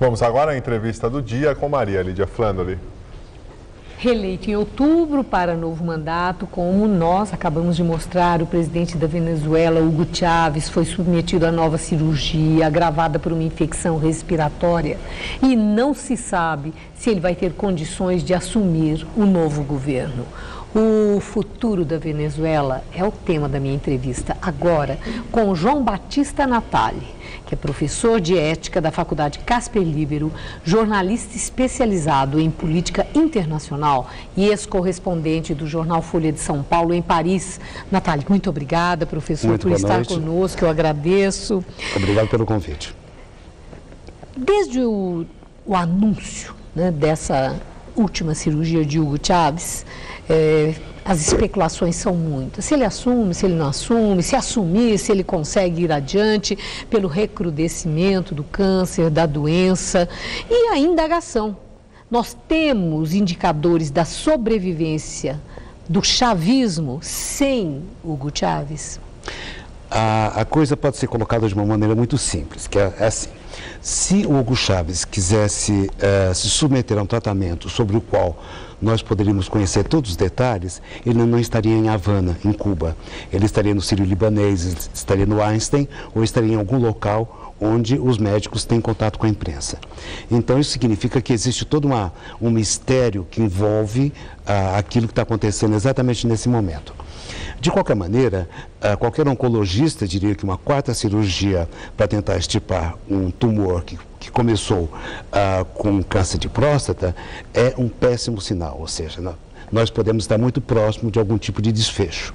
Vamos agora à entrevista do dia com Maria Lídia Flandoli. Reeleito em outubro para novo mandato, como nós acabamos de mostrar, o presidente da Venezuela, Hugo Chávez, foi submetido a nova cirurgia agravada por uma infecção respiratória e não se sabe se ele vai ter condições de assumir o novo governo. O futuro da Venezuela é o tema da minha entrevista agora com João Batista Natali, que é professor de ética da Faculdade Casper Libero, jornalista especializado em política internacional e ex-correspondente do jornal Folha de São Paulo em Paris. Natali, muito obrigada, professor, por estar conosco, eu agradeço. Obrigado pelo convite. Desde o anúncio, né, dessa última cirurgia de Hugo Chávez, as especulações são muitas. Se ele assume, se ele não assume, se assumir, se ele consegue ir adiante pelo recrudescimento do câncer, da doença e a indagação. Nós temos indicadores da sobrevivência do chavismo sem Hugo Chávez? A coisa pode ser colocada de uma maneira muito simples, que é assim. Se o Hugo Chávez quisesse se submeter a um tratamento sobre o qual nós poderíamos conhecer todos os detalhes, ele não estaria em Havana, em Cuba. Ele estaria no Sírio-Libanês, estaria no Einstein ou estaria em algum local onde os médicos têm contato com a imprensa. Então, isso significa que existe todo um mistério que envolve aquilo que está acontecendo exatamente nesse momento. De qualquer maneira, qualquer oncologista diria que uma quarta cirurgia para tentar extirpar um tumor que começou com câncer de próstata é um péssimo sinal, ou seja, nós podemos estar muito próximo de algum tipo de desfecho.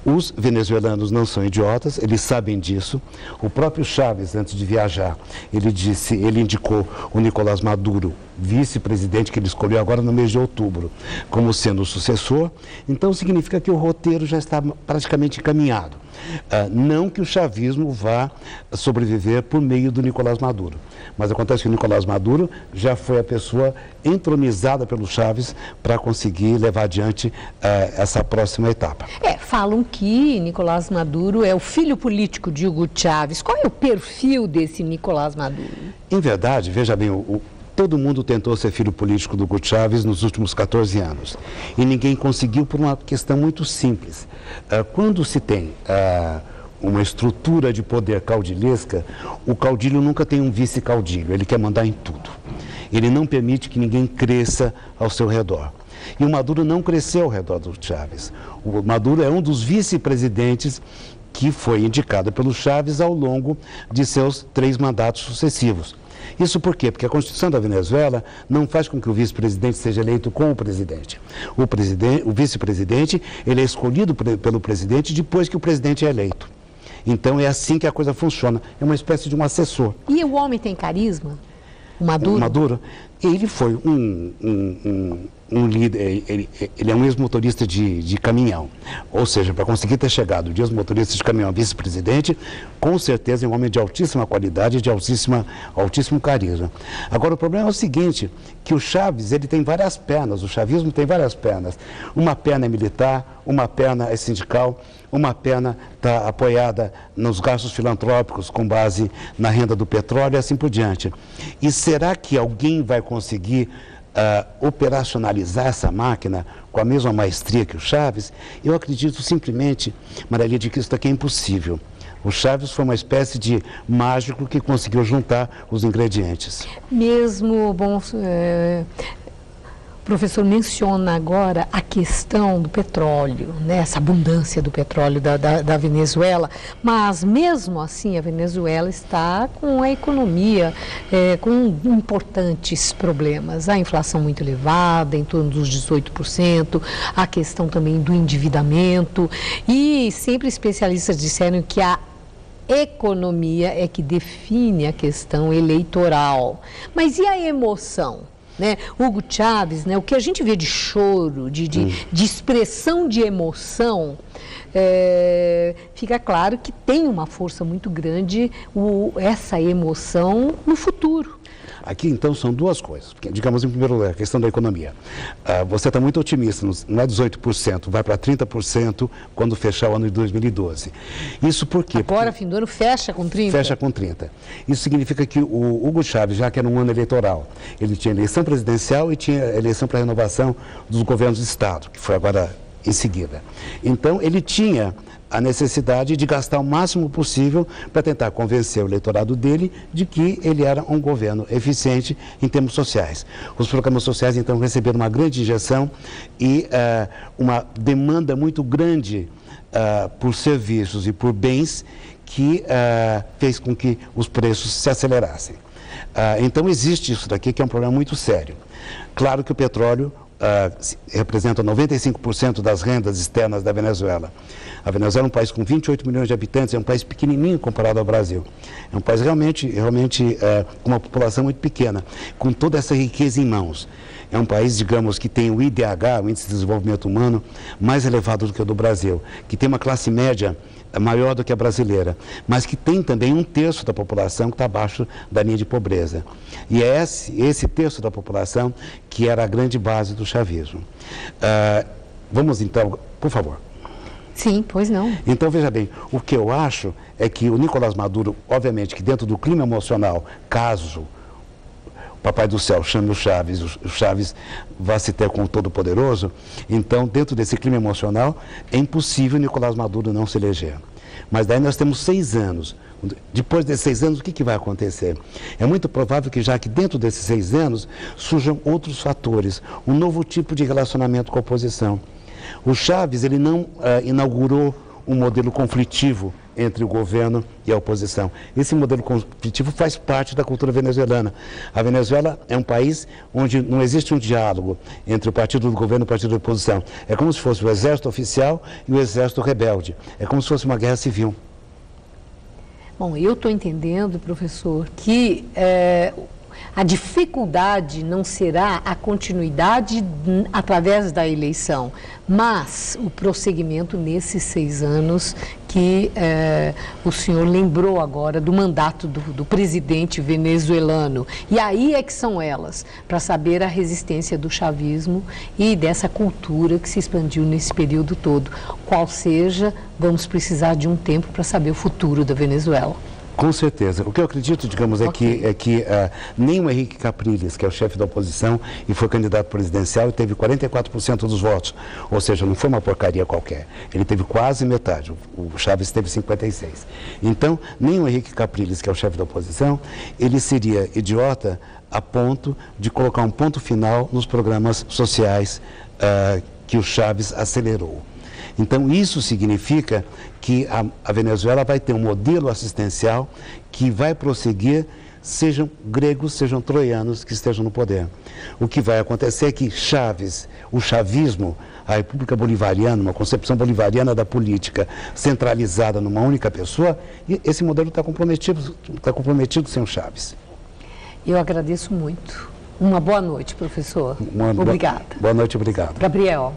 Os venezuelanos não são idiotas, eles sabem disso. O próprio Chávez, antes de viajar, ele indicou o Nicolás Maduro, vice-presidente que ele escolheu agora no mês de outubro, como sendo o sucessor. Então significa que o roteiro já está praticamente encaminhado. Não que o chavismo vá sobreviver por meio do Nicolás Maduro, mas acontece que o Nicolás Maduro já foi a pessoa entronizada pelo Chávez para conseguir levar adiante essa próxima etapa. Falam que Nicolás Maduro é o filho político de Hugo Chávez. Qual é o perfil desse Nicolás Maduro? Em verdade, veja bem, todo mundo tentou ser filho político do Hugo Chávez nos últimos 14 anos. E ninguém conseguiu por uma questão muito simples. Quando se tem uma estrutura de poder caudilhesca, o caudilho nunca tem um vice-caudilho, ele quer mandar em tudo. Ele não permite que ninguém cresça ao seu redor. E o Maduro não cresceu ao redor do Chávez. O Maduro é um dos vice-presidentes que foi indicado pelo Chávez ao longo de seus 3 mandatos sucessivos. Isso por quê? Porque a Constituição da Venezuela não faz com que o vice-presidente seja eleito com o presidente. O vice-presidente, ele é escolhido pelo presidente depois que o presidente é eleito. Então é assim que a coisa funciona. É uma espécie de um assessor. E o homem tem carisma? O Maduro? O Maduro, ele foi um líder, ele é um ex-motorista de caminhão. Ou seja, para conseguir ter chegado de ex-motorista de caminhão a vice-presidente, com certeza é um homem de altíssima qualidade e de altíssimo carisma. Agora, o problema é o seguinte, que o Chávez, ele tem várias pernas, o chavismo tem várias pernas. Uma perna é militar, uma perna é sindical, uma perna está apoiada nos gastos filantrópicos com base na renda do petróleo e assim por diante. E será que alguém vai conseguir operacionalizar essa máquina com a mesma maestria que o Chávez? Eu acredito simplesmente, Maria Lídia, que isso daqui é impossível. O Chávez foi uma espécie de mágico que conseguiu juntar os ingredientes. Mesmo, o professor menciona agora a questão do petróleo, né? Essa abundância do petróleo da Venezuela, mas mesmo assim a Venezuela está com a economia com importantes problemas. A inflação muito elevada, em torno dos 18%, a questão também do endividamento e sempre especialistas disseram que a economia é que define a questão eleitoral. Mas e a emoção? Né? Hugo Chávez, né? O que a gente vê de choro, de expressão de emoção, fica claro que tem uma força muito grande essa emoção no futuro. Aqui, então, são duas coisas. Digamos, em primeiro lugar, a questão da economia. Você está muito otimista, não é 18%, vai para 30% quando fechar o ano de 2012. Isso por quê? Agora, fim do ano, fecha com 30%? Fecha com 30%. Isso significa que o Hugo Chávez, já que era um ano eleitoral, ele tinha eleição presidencial e tinha eleição para renovação dos governos do Estado, que foi agora em seguida. Então, ele tinha a necessidade de gastar o máximo possível para tentar convencer o eleitorado dele de que ele era um governo eficiente em termos sociais. Os programas sociais, então, receberam uma grande injeção e uma demanda muito grande por serviços e por bens que fez com que os preços se acelerassem. Então, existe isso daqui, que é um problema muito sério. Claro que o petróleo representa 95% das rendas externas da Venezuela. A Venezuela é um país com 28 milhões de habitantes, é um país pequenininho comparado ao Brasil. É um país realmente com uma população muito pequena, com toda essa riqueza em mãos. É um país, digamos, que tem o IDH, o Índice de Desenvolvimento Humano, mais elevado do que o do Brasil, que tem uma classe média maior do que a brasileira, mas que tem também 1/3 da população que está abaixo da linha de pobreza. E é esse terço da população que era a grande base do chavismo. Vamos então, por favor. Sim, pois não. Então, veja bem, o que eu acho é que o Nicolás Maduro, obviamente, que dentro do clima emocional, caso o Papai do Céu chame o Chaves vá se ter com o Todo-Poderoso, então, dentro desse clima emocional, é impossível o Nicolás Maduro não se eleger. Mas daí nós temos 6 anos. Depois desses 6 anos, o que vai acontecer? É muito provável que, já que dentro desses 6 anos, surjam outros fatores, um novo tipo de relacionamento com a oposição. O Chaves, ele não inaugurou um modelo conflitivo entre o governo e a oposição. Esse modelo conflitivo faz parte da cultura venezuelana. A Venezuela é um país onde não existe um diálogo entre o partido do governo e o partido da oposição. É como se fosse o exército oficial e o exército rebelde. É como se fosse uma guerra civil. Bom, eu estou entendendo, professor, que a dificuldade não será a continuidade através da eleição, mas o prosseguimento nesses 6 anos que o senhor lembrou agora do mandato do presidente venezuelano. E aí é que são elas, para saber a resistência do chavismo e dessa cultura que se expandiu nesse período todo. Qual seja, vamos precisar de um tempo para saber o futuro da Venezuela. Com certeza. O que eu acredito, digamos, é que nem o Henrique Capriles, que é o chefe da oposição e foi candidato presidencial, teve 44% dos votos. Ou seja, não foi uma porcaria qualquer. Ele teve quase metade. O Chaves teve 56%. Então, nem o Henrique Capriles, que é o chefe da oposição, ele seria idiota a ponto de colocar um ponto final nos programas sociais que o Chaves acelerou. Então, isso significa que a Venezuela vai ter um modelo assistencial que vai prosseguir, sejam gregos, sejam troianos que estejam no poder. O que vai acontecer é que Chaves, o chavismo, a República Bolivariana, uma concepção bolivariana da política centralizada numa única pessoa, e esse modelo está comprometido sem o Chaves. Eu agradeço muito. Uma boa noite, professor. Obrigada. Boa noite, obrigado. Gabriel.